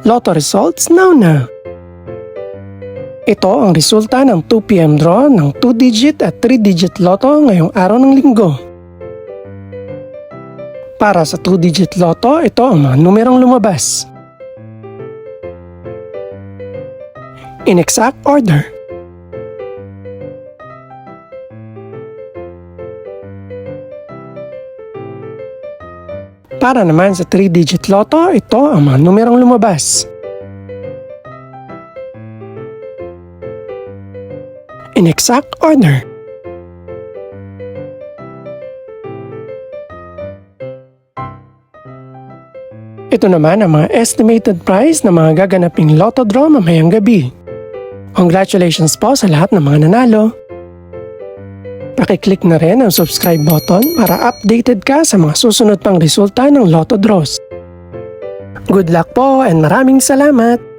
Lotto results now. Ito ang resulta ng 2 PM draw ng 2-digit at 3-digit lotto ngayong araw ng linggo. Para sa 2-digit lotto, ito ang mga numerong lumabas. In exact order. Para naman sa 3-digit lotto, ito ang mga numerong lumabas. In exact order. Ito naman ang mga estimated price ng mga gaganaping lotto draw mamayang gabi. Congratulations po sa lahat ng mga nanalo. Pakiclick na rin ang subscribe button para updated ka sa mga susunod pang resulta ng lotto draws. Good luck po and maraming salamat!